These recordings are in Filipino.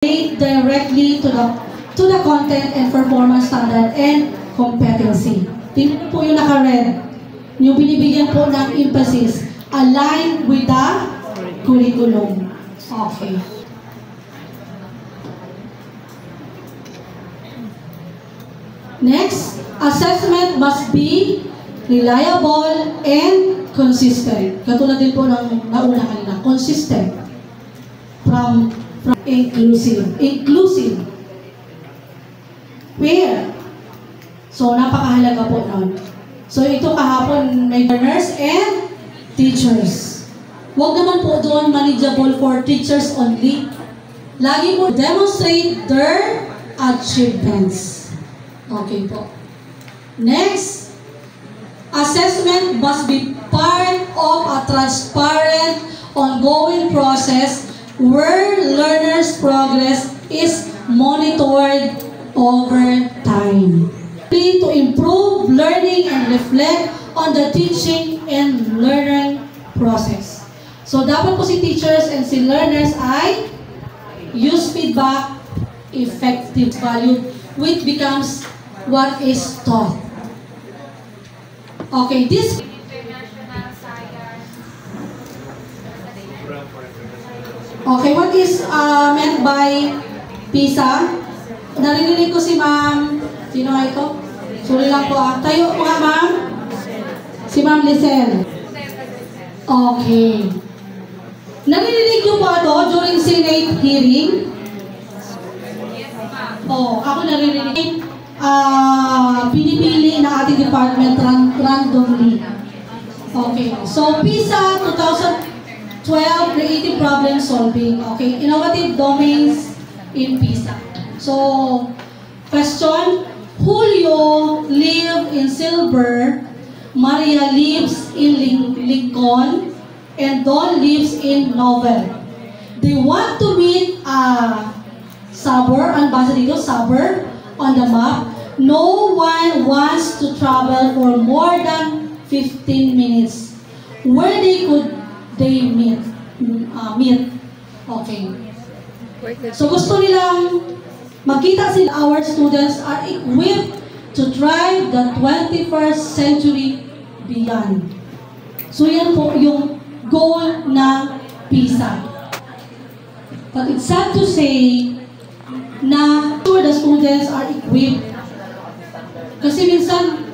relate directly to the content and performance standard and competency. Tingnan po yung naka-red. Yung binibigyan po ng emphasis. Align with the curriculum. Okay. Next, assessment must be reliable and consistent. Katulad din po ng nauna kanina. Consistent. From inclusive. Inclusive. Where? So, napakahalaga po nun. So, ito kahapon may learners and teachers. Huwag naman po doon manageable for teachers only. Lagi po demonstrate their achievements. Okay po. Next, assessment must be part of a transparent, ongoing process where learners' progress is monitored over time. To improve learning and reflect on the teaching and learning process. So, dapat po si teachers and si learners ay use feedback, effective value, which becomes what is taught. Okay, this okay, what is meant by PISA? Narinig ko si ma'am. Sino nga ito? Sorry lang po. Tayo po nga, ma'am. Si Ma'am Lisel. Okay. Narinig niyo po ito during Senate hearing? Ako narinig. Pinipili ng ating department randomly. Okay. So, PISA 2012, Creative Problem Solving. Okay. Innovative domains in PISA. So, question, Julio lives in Silver, Maria lives in Lincoln, and Don lives in Novel. They want to meet a suburb, ang basa dito, suburb on the map. No one wants to travel for more than 15 minutes. Where could they meet? Okay. So gusto nilang magkita sila, our students are equipped to thrive the 21st century beyond. So yan po yung goal ng PISA. But it's sad to say na the students are equipped. Kasi minsan,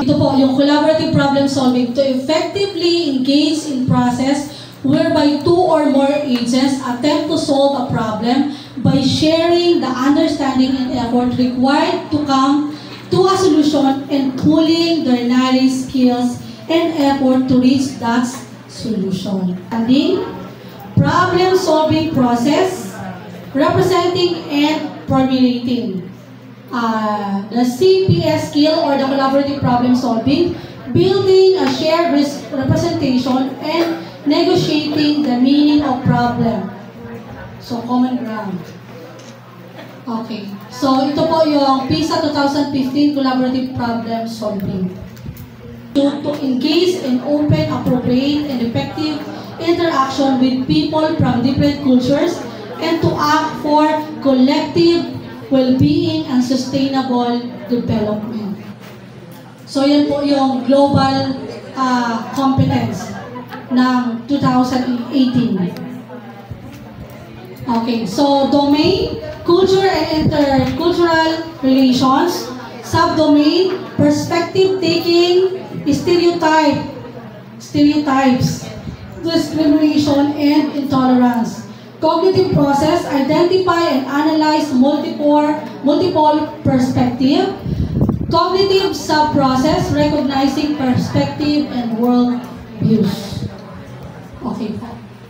ito po yung collaborative problem solving to effectively engage in process whereby two or more agents attempt to solve a problem by sharing the understanding and effort required to come to a solution and pooling their knowledge, skills, and effort to reach that solution. Problem-solving process, representing and formulating. The CPS skill or the collaborative problem solving, building a shared representation, and negotiating the meaning of problem. So, common ground. Okay. So, ito po yung PISA 2015 Collaborative Problem Solving. To engage in open, appropriate, and effective interaction with people from different cultures and to act for collective well-being and sustainable development. So, yan po yung global competence ng 2018. Okay, so domain, culture and intercultural relations. Subdomain, perspective taking, stereotypes, discrimination, and intolerance. Cognitive process, identify and analyze multiple perspective. Cognitive sub-process, recognizing perspective and world views. Okay.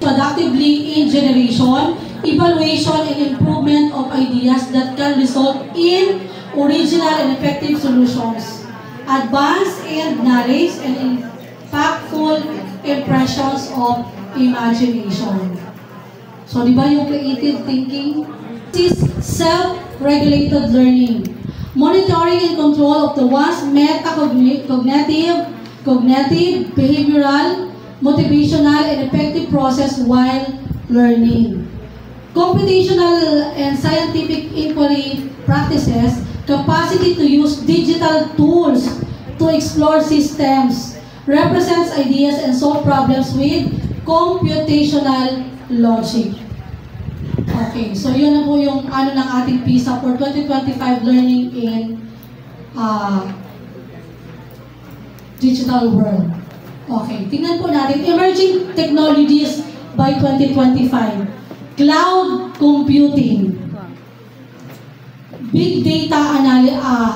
Productively in generation, evaluation and improvement of ideas that can result in original and effective solutions. Advance in knowledge and impactful impressions of imagination. So, di ba yung creative thinking? This is self-regulated learning. Monitoring and control of the one's cognitive, behavioral, motivational, and effective process while learning. computational and scientific inquiry practices, capacity to use digital tools to explore systems, represents ideas and solve problems with computational logic. Okay, so yun na po yung ano ng ating PISA for 2025 learning in digital world. Okay, tingnan po natin emerging technologies by 2025. Cloud computing, big data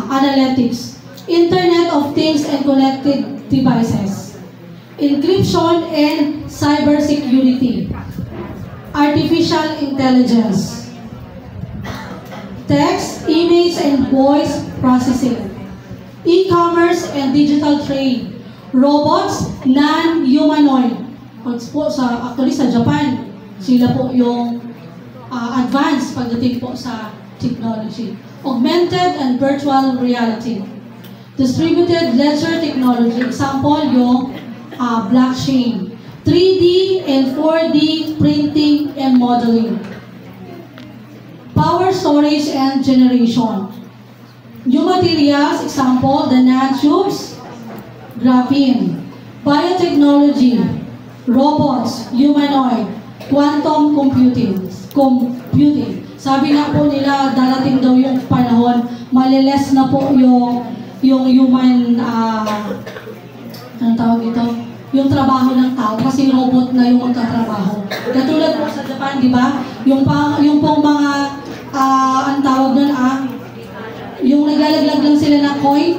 analytics, Internet of Things and connected devices, encryption and cybersecurity, artificial intelligence, text, image, and voice processing, e-commerce and digital trade, robots, non-humanoid. Actually sa Japan, sila po yung advanced pagdating po sa technology. Augmented and virtual reality, distributed ledger technology, example yung blockchain, 3D and 4D printing and modeling, power storage and generation, new materials, example, the nanotubes, graphene, biotechnology, robots, humanoid, quantum computing. Sabi nga po nila, darating daw yung panahon, maliles na po yung human, anong tawag ito? Yung trabaho ng tao, kasi robot na yung magtatrabaho. Katulad po sa Japan, di ba? Yung pong mga, ang tawag nun, yung naglalaglag lang sila na coin.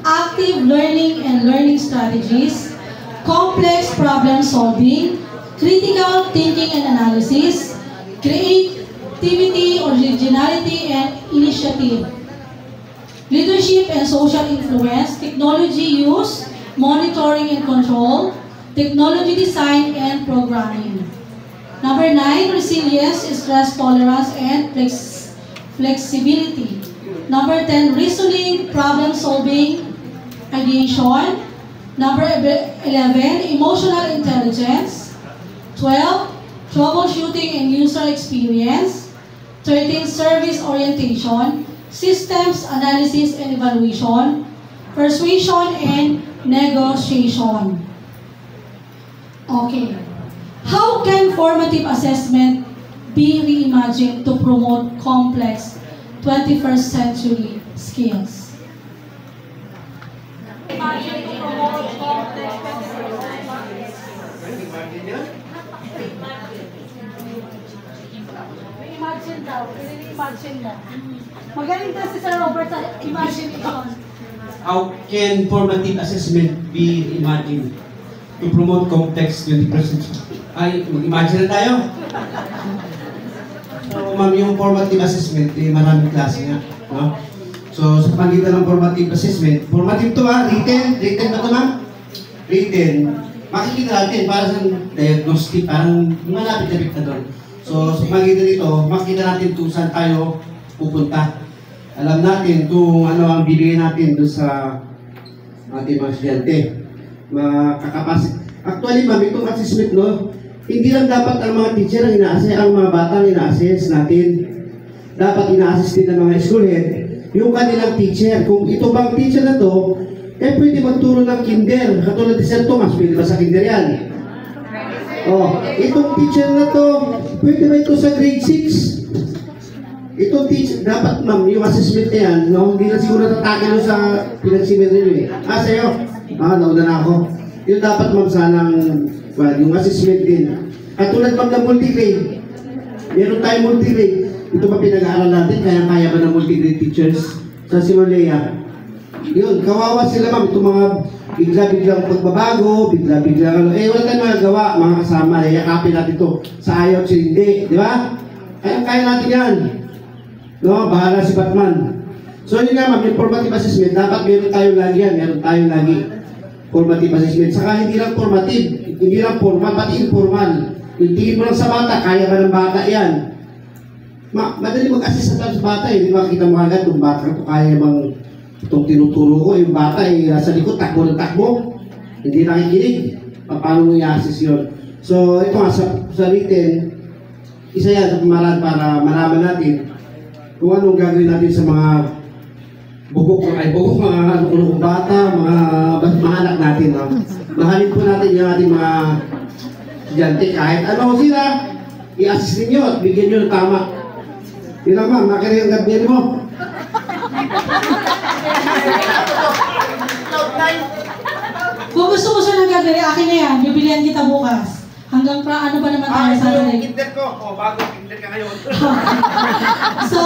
Active learning and learning strategies, complex problem solving, critical thinking and analysis, creativity, originality, and initiative, leadership and social influence, technology use, monitoring and control, technology design and programming. Number 9, resilience, stress tolerance, and flexibility. Number 10, reasoning, problem solving, ideation. Number 11, emotional intelligence. 12, troubleshooting and user experience. 13, service orientation, systems analysis and evaluation, persuasion and negotiation. Okay. How can formative assessment be reimagined to promote complex 21st century skills? Imagine daw, imagine mo. Magaling daw si Sir Robert sa imagination. How can formative assessment be imagined to promote complex 21st century? Ay, mag-imagine na tayo. So, ma'am, yung formative assessment, maraming klase nga. No? So, sa pagitan ng formative assessment, formative to written ba ito ma'am? Written. Makikita natin, para sa diagnostic, parang malapit na doon. So, sa pagitan nito, makikita natin kung saan tayo pupunta. Alam natin kung ano ang bibigyan natin doon sa ating mga estudyante. Makakapasit. Actually, ma'am, itong assessment, no, hindi lang dapat ang mga teacher ang ina-assess, ang mga bata ang ina-assess natin. Dapat ina-assess din ng mga school head, yung kanilang teacher. Kung ito bang teacher na to, pwede magturo ng kinder. Katulad ni Sir Thomas, pwede ba sa kinder yan? Itong teacher na to, pwede ba ito sa grade 6? Itong teacher, dapat ma'am, yung assessment na yan, no, hindi na siguro tatake sa pinagsimit nyo sa'yo. Nauna na ako. Yung dapat ma'am sanang, yung assessment din. At tulad ma'am ng multi-grade, meron tayong multi-grade. Ito pa pinag-aaral natin, kaya ba ng multi-grade teachers sa Simulea? Yun, kawawa sila ma'am, itong mga bigla-biglang pagbabago, bigla-biglang wala tayong magagawa, mga kasama, yakapin natin ito sa ayaw at hindi, di ba? Kaya natin yan. No, bahala si Batman. So yun nga ma'am, yung formative assessment, dapat meron tayong lagi yan, meron tayong lagi formative assessment. Saka hindi lang formative, hindi lang formal, pati informal. Yung tingin mo lang sa bata, kaya ba ng bata yan? Madali mag-assess sa bata eh, di ba? Kita mo agad, yung bata ito, kaya bang itong tinuturo ko, yung bata eh, nasa likod, takbo ng takbo, hindi nakikinig. Paano mo i-assess yun? So ito nga, sa written, isa yan sa pamahalaan para malaman natin kung anong gagawin natin sa mga mga bata, mga anak natin. No? Mahalin po natin yung ating mga estudyante. Kahit ano sila, i-assist ninyo at bigyan nyo ng tama. Yun lang ma'am, nakiri ang gabihan mo. Kung gusto mo siya ng gagawin, akin na yan. Bibilihan kita bukas. Hanggang ano pa naman tayo sa yung kinder ko. Bago kinder ka ngayon. So,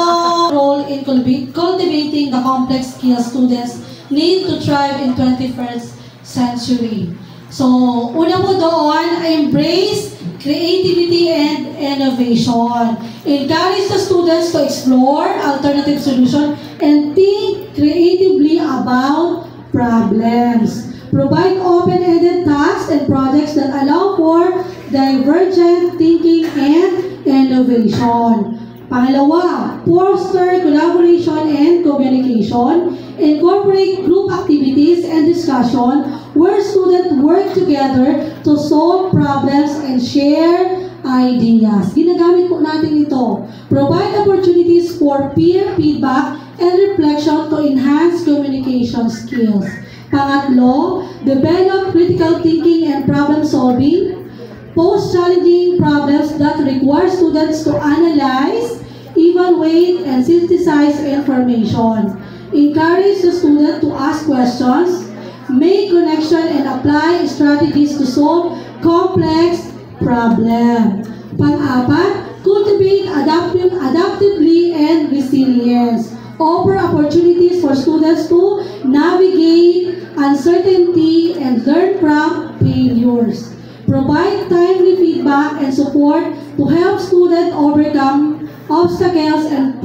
role in cultivating the complex skills students need to thrive in 21st century. So, una po doon, embrace creativity and innovation. Encourage the students to explore alternative solutions and think creatively about problems. Provide open-ended tasks and projects that allow for divergent thinking and innovation. Pangalawa, foster collaboration and communication. Incorporate group activities and discussion where students work together to solve problems and share ideas. Ginagamit po natin ito. Provide opportunities for peer feedback and reflection to enhance communication skills. Pangatlo, develop critical thinking and problem solving. Pose challenging problems that require students to analyze, evaluate, and synthesize information. Encourage the student to ask questions, make connection, and apply strategies to solve complex problems. Pang-apat, cultivate adaptively and resilience. Offer opportunities for students to navigate uncertainty and learn from failures. Provide timely feedback and support to help students overcome obstacles and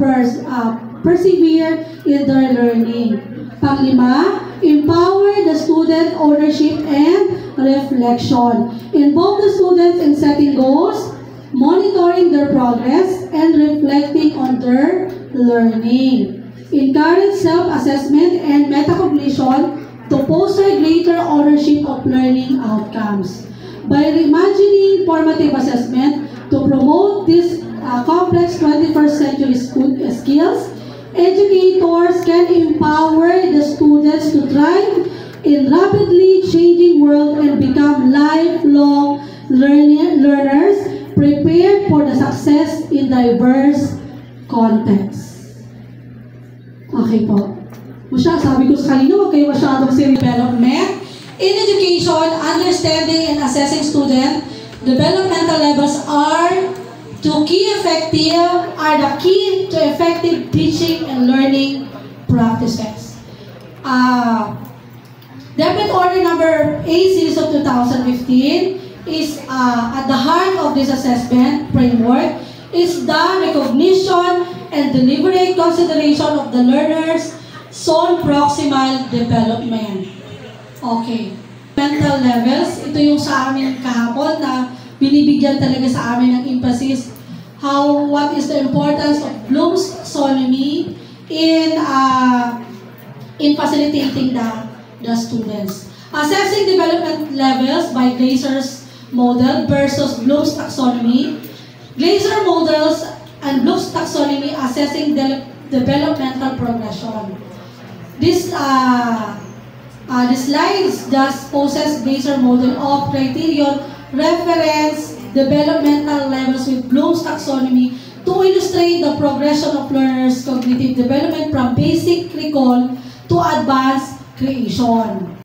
persevere in their learning. Panglima, empower the student ownership and reflection. Involve the students in setting goals, monitoring their progress, and reflecting on their learning. Encourage self-assessment and metacognition to foster greater ownership of learning outcomes. By reimagining formative assessment to promote these complex 21st century skills, educators can empower the students to thrive in rapidly changing world and become lifelong learners prepared for the success in diverse contexts. Okay po. Sabi ko sa kanina, huwag kayo masyadong development. In education, understanding and assessing student developmental levels are the key to effective teaching and learning practices. Debit Order number 8 series of 2015 is at the heart of this assessment framework is the recognition and deliberate consideration of the learner's zone proximal development. Okay. Mental levels, ito yung sa amin kahapon na binibigyan talaga sa amin ng emphasis what is the importance of Bloom's taxonomy in facilitating the students. Assessing development levels by Glaser's model versus Bloom's taxonomy. Glaser models and Bloom's taxonomy assessing developmental progression. This slides just poses Glaser model of criterion reference developmental levels with Bloom's taxonomy to illustrate the progression of learners' cognitive development from basic recall to advanced creation.